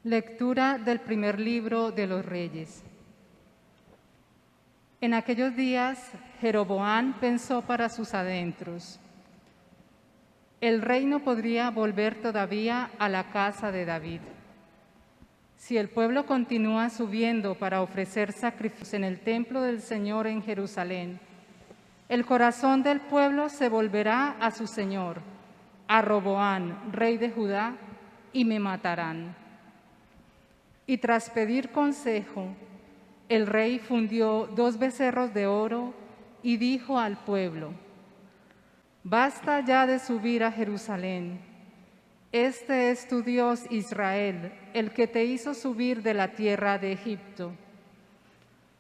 Lectura del primer libro de los Reyes. En aquellos días, Jeroboam pensó para sus adentros: el reino podría volver todavía a la casa de David. Si el pueblo continúa subiendo para ofrecer sacrificios en el templo del Señor en Jerusalén, el corazón del pueblo se volverá a su señor, a Roboam, rey de Judá, y me matarán. Y tras pedir consejo, el rey fundió 2 becerros de oro y dijo al pueblo: basta ya de subir a Jerusalén. Este es tu Dios Israel, el que te hizo subir de la tierra de Egipto.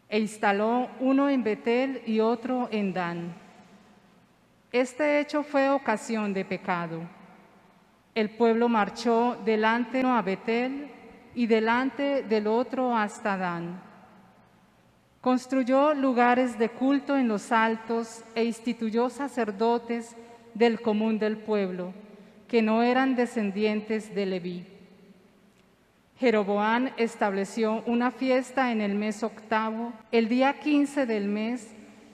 E instaló uno en Betel y otro en Dan. Este hecho fue ocasión de pecado. El pueblo marchó delante de uno a Betel y delante del otro hasta Dan. Construyó lugares de culto en los altos e instituyó sacerdotes del común del pueblo, que no eran descendientes de Leví. Jeroboam estableció una fiesta en el mes octavo, el día 15 del mes,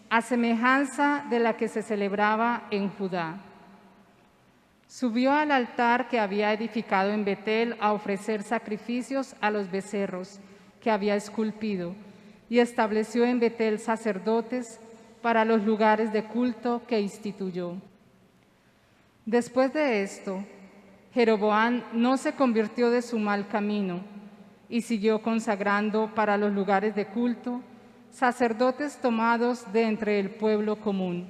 a semejanza de la que se celebraba en Judá. Subió al altar que había edificado en Betel a ofrecer sacrificios a los becerros que había esculpido, y estableció en Betel sacerdotes para los lugares de culto que instituyó. Después de esto, Jeroboam no se convirtió de su mal camino y siguió consagrando para los lugares de culto sacerdotes tomados de entre el pueblo común.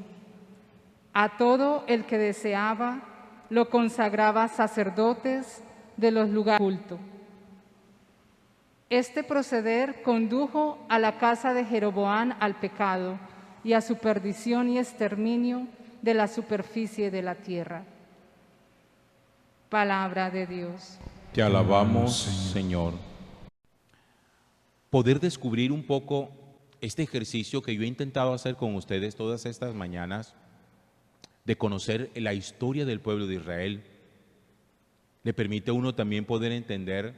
A todo el que deseaba lo consagraba sacerdotes de los lugares de culto. Este proceder condujo a la casa de Jeroboam al pecado y a su perdición y exterminio de la superficie de la tierra. Palabra de Dios. Te alabamos, Señor. Poder descubrir un poco este ejercicio que yo he intentado hacer con ustedes todas estas mañanas, de conocer la historia del pueblo de Israel, le permite a uno también poder entender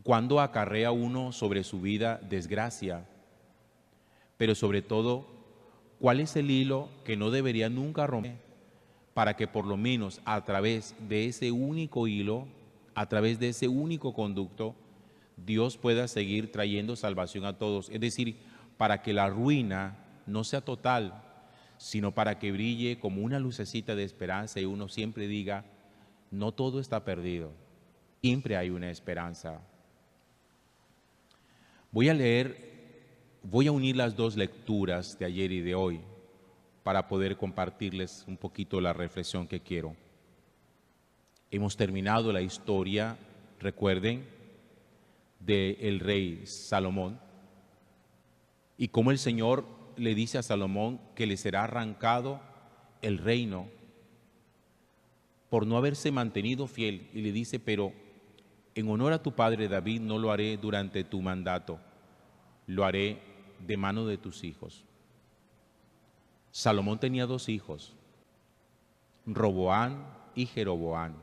cuándo acarrea uno sobre su vida desgracia, pero sobre todo, cuál es el hilo que no debería nunca romper, para que por lo menos a través de ese único hilo, a través de ese único conducto, Dios pueda seguir trayendo salvación a todos. Es decir, para que la ruina no sea total, sino para que brille como una lucecita de esperanza y uno siempre diga: no todo está perdido, siempre hay una esperanza. Voy a unir las dos lecturas de ayer y de hoy para poder compartirles un poquito la reflexión que quiero. Hemos terminado la historia, recuerden, del rey Salomón, y cómo el Señor le dice a Salomón que le será arrancado el reino por no haberse mantenido fiel, y le dice: pero en honor a tu padre David no lo haré durante tu mandato, lo haré de mano de tus hijos. Salomón tenía 2 hijos, Roboam y Jeroboam,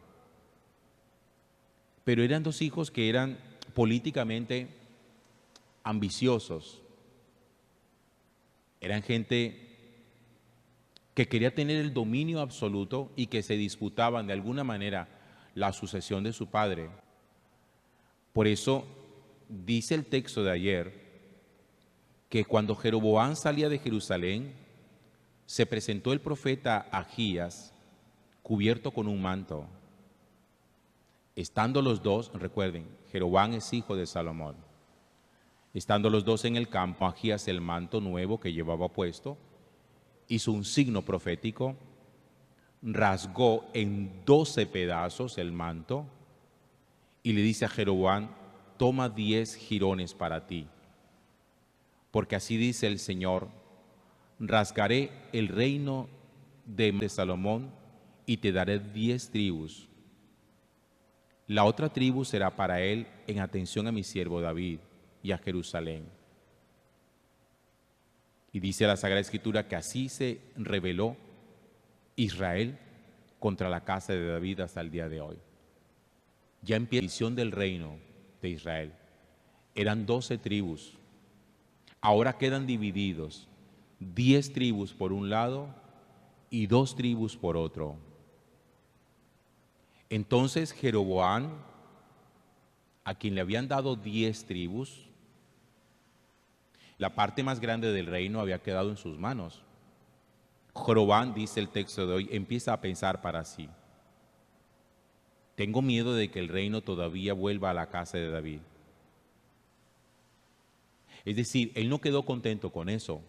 pero eran 2 hijos que eran políticamente ambiciosos, eran gente que quería tener el dominio absoluto y que se disputaban de alguna manera la sucesión de su padre. Por eso dice el texto de ayer que cuando Jeroboam salía de Jerusalén, se presentó el profeta Ahías cubierto con un manto. Estando los dos, recuerden, Jeroboam es hijo de Salomón. Estando los dos en el campo, Ahías, el manto nuevo que llevaba puesto, hizo un signo profético, rasgó en 12 pedazos el manto y le dice a Jeroboam: toma 10 jirones para ti, porque así dice el Señor: rasgaré el reino de Salomón y te daré 10 tribus. La otra tribu será para él en atención a mi siervo David y a Jerusalén. Y dice la Sagrada Escritura que así se rebeló Israel contra la casa de David hasta el día de hoy. Ya empieza la división del reino de Israel. Eran 12 tribus. Ahora quedan divididos 10 tribus por un lado y 2 tribus por otro. Entonces Jeroboam, a quien le habían dado 10 tribus, la parte más grande del reino había quedado en sus manos. Jeroboam, dice el texto de hoy, empieza a pensar para sí: tengo miedo de que el reino todavía vuelva a la casa de David. Es decir, él no quedó contento con eso.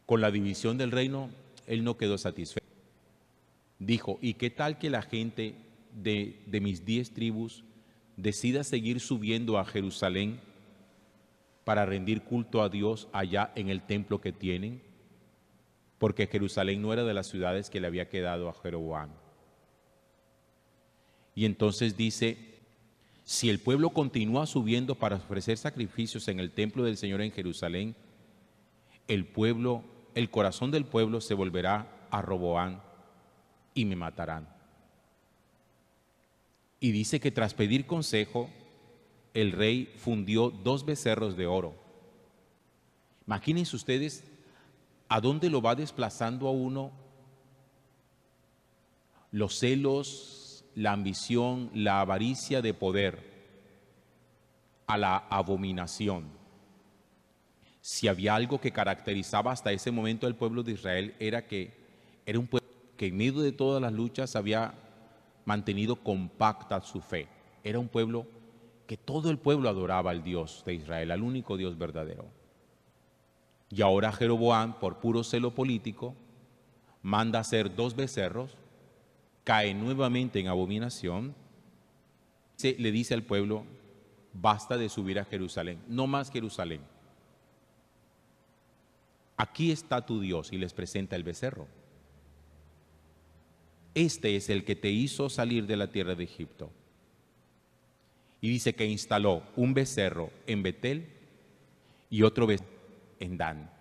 Con la división del reino, él no quedó satisfecho. Dijo: ¿y qué tal que la gente de mis 10 tribus decida seguir subiendo a Jerusalén para rendir culto a Dios allá en el templo que tienen? Porque Jerusalén no era de las ciudades que le había quedado a Jeroboam. Y entonces dice: si el pueblo continúa subiendo para ofrecer sacrificios en el templo del Señor en Jerusalén, el corazón del pueblo se volverá a Roboam y me matarán. Y dice que tras pedir consejo, el rey fundió 2 becerros de oro. Imagínense ustedes a dónde lo va desplazando a uno los celos, la ambición, la avaricia de poder, a la abominación. Si había algo que caracterizaba hasta ese momento al pueblo de Israel, era que era un pueblo que en medio de todas las luchas había mantenido compacta su fe. Era un pueblo que todo el pueblo adoraba al Dios de Israel, al único Dios verdadero. Y ahora Jeroboam, por puro celo político, manda hacer 2 becerros, cae nuevamente en abominación, le dice al pueblo: basta de subir a Jerusalén, no más Jerusalén. Aquí está tu Dios, y les presenta el becerro. Este es el que te hizo salir de la tierra de Egipto. Y dice que instaló un becerro en Betel y otro becerro en Dan.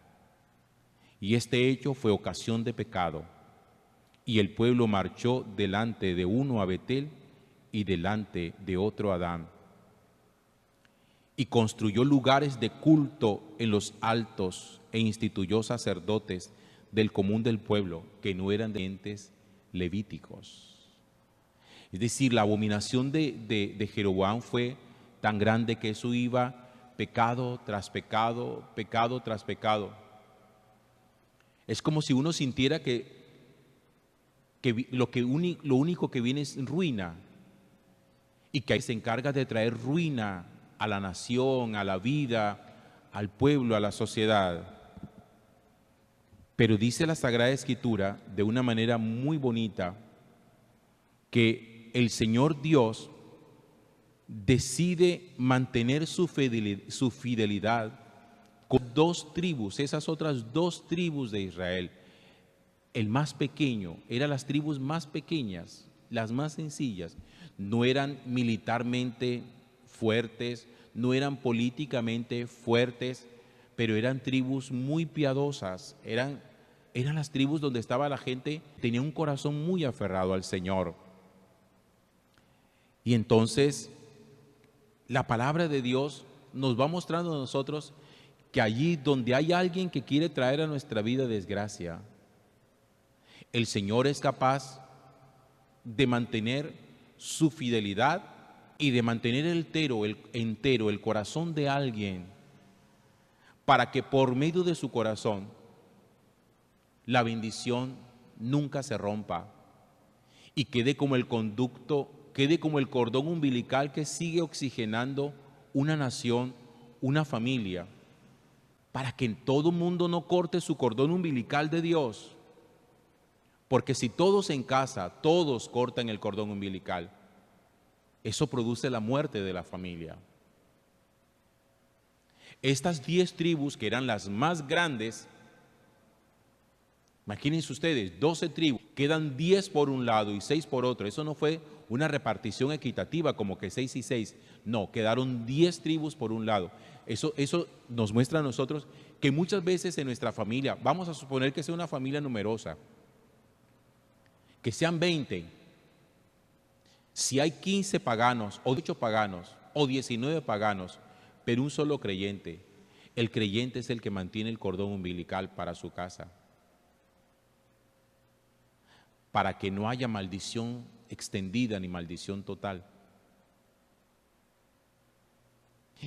Y este hecho fue ocasión de pecado. Y el pueblo marchó delante de uno a Betel y delante de otro a Dan. Y construyó lugares de culto en los altos e instituyó sacerdotes del común del pueblo que no eran de entes levíticos. Es decir, la abominación de Jeroboam fue tan grande que eso iba pecado tras pecado, pecado tras pecado. Es como si uno sintiera que lo único que viene es ruina, y que se encarga de traer ruina a la nación, a la vida, al pueblo, a la sociedad. Pero dice la Sagrada Escritura de una manera muy bonita que el Señor Dios decide mantener su fidelidad con 2 tribus, esas otras 2 tribus de Israel. El más pequeño, eran las tribus más pequeñas, las más sencillas, no eran militarmente fuertes, no eran políticamente fuertes, pero eran tribus muy piadosas, eran las tribus donde estaba la gente, tenía un corazón muy aferrado al Señor. Y entonces la palabra de Dios nos va mostrando a nosotros que allí donde hay alguien que quiere traer a nuestra vida desgracia, el Señor es capaz de mantener su fidelidad y de mantener entero el corazón de alguien, para que por medio de su corazón la bendición nunca se rompa y quede como el conducto, quede como el cordón umbilical que sigue oxigenando una nación, una familia, para que todo mundo no corte su cordón umbilical de Dios. Porque si todos en casa, todos cortan el cordón umbilical, eso produce la muerte de la familia. Estas 10 tribus, que eran las más grandes, imagínense ustedes, 12 tribus, quedan 10 por un lado y 6 por otro. Eso no fue una repartición equitativa como que 6 y 6. No, quedaron 10 tribus por un lado. Eso nos muestra a nosotros que muchas veces en nuestra familia, vamos a suponer que sea una familia numerosa, que sean 20, si hay 15 paganos o 8 paganos, o 19 paganos, pero un solo creyente. El creyente es el que mantiene el cordón umbilical para su casa, para que no haya maldición extendida ni maldición total.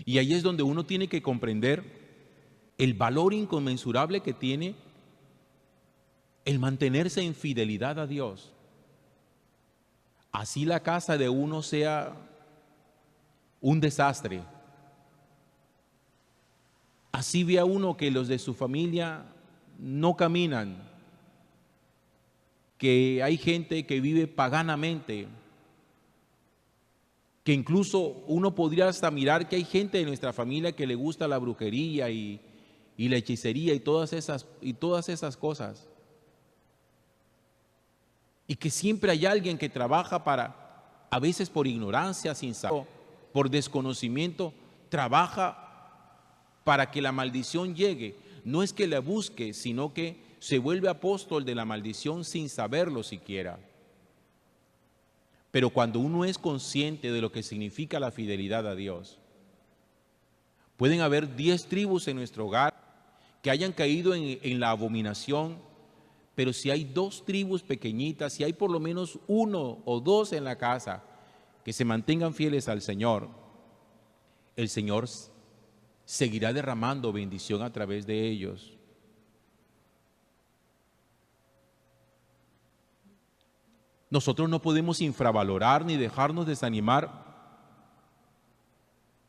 Y ahí es donde uno tiene que comprender el valor inconmensurable que tiene el mantenerse en fidelidad a Dios. Así la casa de uno sea un desastre, así vea uno que los de su familia no caminan, que hay gente que vive paganamente, que incluso uno podría hasta mirar que hay gente de nuestra familia que le gusta la brujería y la hechicería y todas esas cosas. Y que siempre hay alguien que trabaja para, a veces por ignorancia, sin saber, por desconocimiento, trabaja para que la maldición llegue. No es que la busque, sino que se vuelve apóstol de la maldición sin saberlo siquiera. Pero cuando uno es consciente de lo que significa la fidelidad a Dios, pueden haber 10 tribus en nuestro hogar que hayan caído en la abominación, pero si hay 2 tribus pequeñitas, si hay por lo menos 1 o 2 en la casa que se mantengan fieles al Señor, el Señor seguirá derramando bendición a través de ellos. Nosotros no podemos infravalorar ni dejarnos desanimar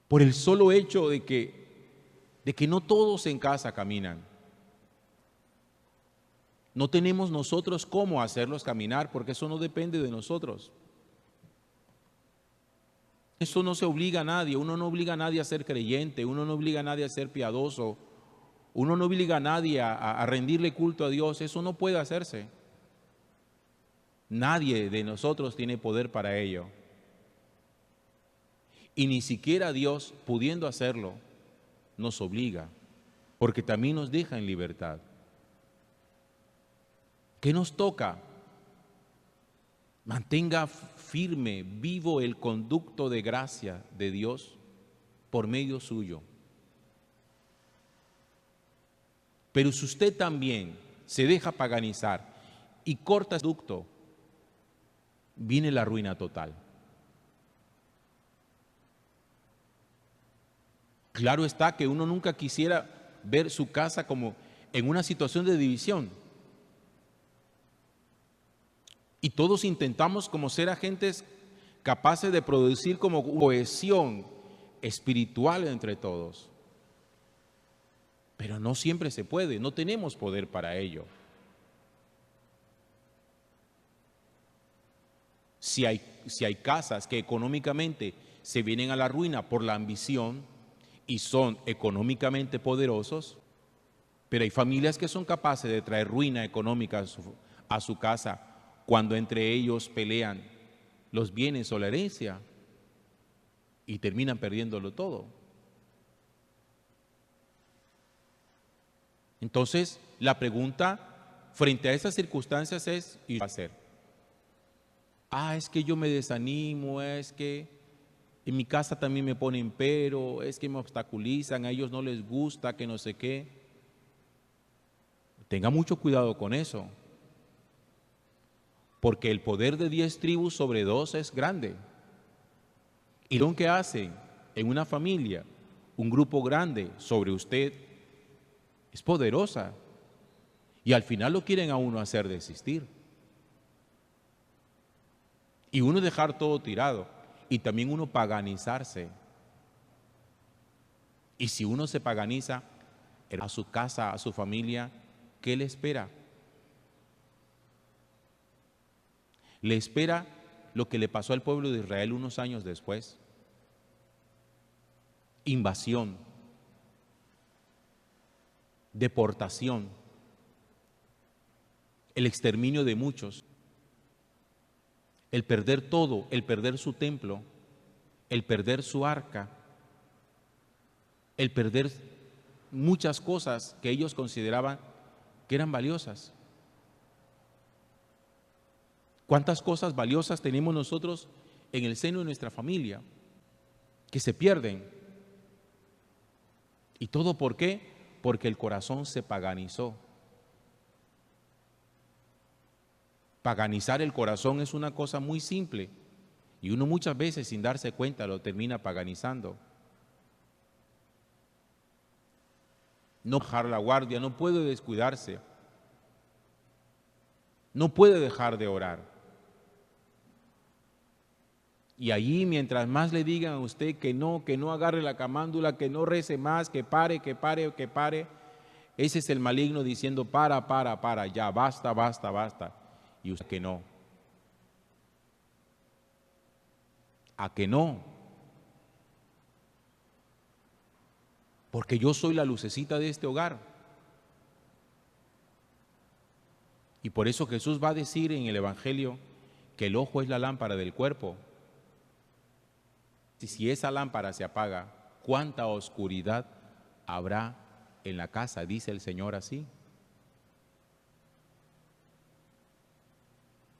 por el solo hecho de que no todos en casa caminan. No tenemos nosotros cómo hacerlos caminar, porque eso no depende de nosotros. Eso no se obliga a nadie, uno no obliga a nadie a ser creyente, uno no obliga a nadie a ser piadoso, uno no obliga a nadie a rendirle culto a Dios, eso no puede hacerse. Nadie de nosotros tiene poder para ello. Y ni siquiera Dios, pudiendo hacerlo, nos obliga, porque también nos deja en libertad. ¿Qué nos toca? Mantenga firme, vivo el conducto de gracia de Dios por medio suyo. Pero si usted también se deja paganizar y corta el conducto, viene la ruina total. Claro está que uno nunca quisiera ver su casa como en una situación de división. Y todos intentamos como ser agentes capaces de producir como cohesión espiritual entre todos. Pero no siempre se puede, no tenemos poder para ello. Si hay casas que económicamente se vienen a la ruina por la ambición y son económicamente poderosos, pero hay familias que son capaces de traer ruina económica a su casa cuando entre ellos pelean los bienes o la herencia y terminan perdiéndolo todo. Entonces, la pregunta frente a esas circunstancias es, ¿y qué va a hacer? Es que yo me desanimo, es que en mi casa también me ponen pero, es que me obstaculizan, a ellos no les gusta, que no sé qué. Tenga mucho cuidado con eso, porque el poder de 10 tribus sobre 2 es grande. Y lo que hace en una familia, un grupo grande sobre usted, es poderosa. Y al final lo quieren a uno hacer desistir. Y uno dejar todo tirado. Y también uno paganizarse. Y si uno se paganiza a su casa, a su familia, ¿qué le espera? Le espera lo que le pasó al pueblo de Israel unos años después. Invasión, deportación, el exterminio de muchos, el perder todo, el perder su templo, el perder su arca, el perder muchas cosas que ellos consideraban que eran valiosas. ¿Cuántas cosas valiosas tenemos nosotros en el seno de nuestra familia que se pierden. ¿Y todo por qué? Porque el corazón se paganizó. Paganizar el corazón es una cosa muy simple y uno muchas veces sin darse cuenta lo termina paganizando. No bajar la guardia, no puede descuidarse, no puede dejar de orar. Y allí, mientras más le digan a usted que no agarre la camándula, que no rece más, que pare, ese es el maligno diciendo para, ya, basta. Y usted que no. ¿A que no? Porque yo soy la lucecita de este hogar. Y por eso Jesús va a decir en el Evangelio que el ojo es la lámpara del cuerpo. Si esa lámpara se apaga, ¿cuánta oscuridad habrá en la casa? Dice el Señor así.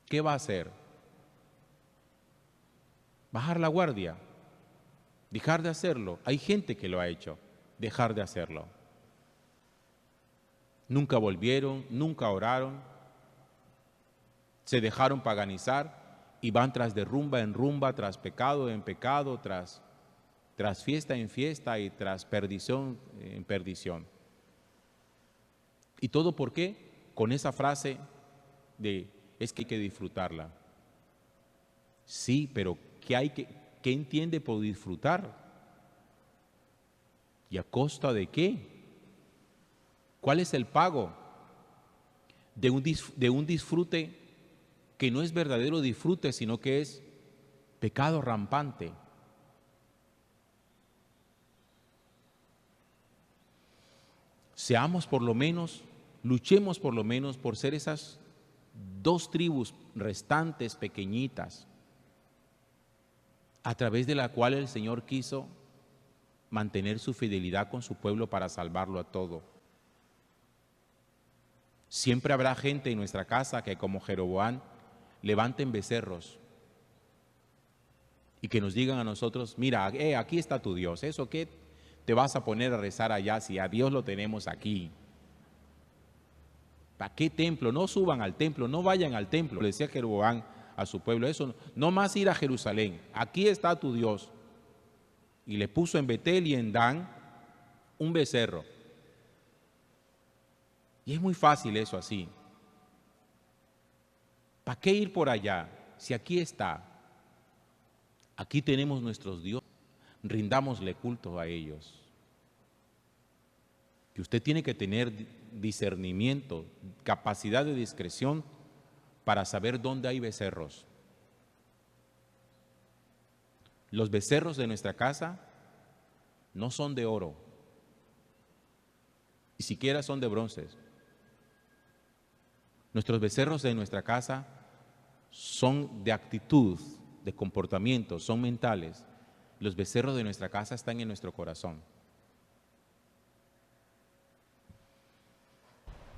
¿Qué va a hacer? ¿Bajar la guardia? ¿Dejar de hacerlo? Hay gente que lo ha hecho, dejar de hacerlo. Nunca volvieron, nunca oraron, se dejaron paganizar y van tras de rumba en rumba, tras pecado en pecado, tras fiesta en fiesta y tras perdición en perdición. ¿Y todo por qué? Con esa frase de es que hay que disfrutarla. Sí, pero ¿qué entiende por disfrutar? ¿Y a costa de qué? ¿Cuál es el pago de un disfrute que no es verdadero disfrute, sino que es pecado rampante? Seamos por lo menos, luchemos por lo menos por ser esas 2 tribus restantes pequeñitas, a través de la cual el Señor quiso mantener su fidelidad con su pueblo para salvarlo a todo. Siempre habrá gente en nuestra casa que, como Jeroboam, levanten becerros y que nos digan a nosotros: mira, aquí está tu Dios, ¿eso qué te vas a poner a rezar allá si a Dios lo tenemos aquí? ¿Para qué templo? No suban al templo, no vayan al templo. Le decía Jeroboam a su pueblo eso, no más ir a Jerusalén, aquí está tu Dios. Y le puso en Betel y en Dan un becerro. Y es muy fácil eso así. ¿Para qué ir por allá si aquí está? Aquí tenemos nuestros dioses, rindámosle culto a ellos. Que usted tiene que tener discernimiento, capacidad de discreción para saber dónde hay becerros. Los becerros de nuestra casa no son de oro, ni siquiera son de bronce. Nuestros becerros de nuestra casa son de actitud, de comportamiento, son mentales. Los becerros de nuestra casa están en nuestro corazón.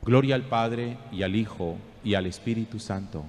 Gloria al Padre, y al Hijo, y al Espíritu Santo.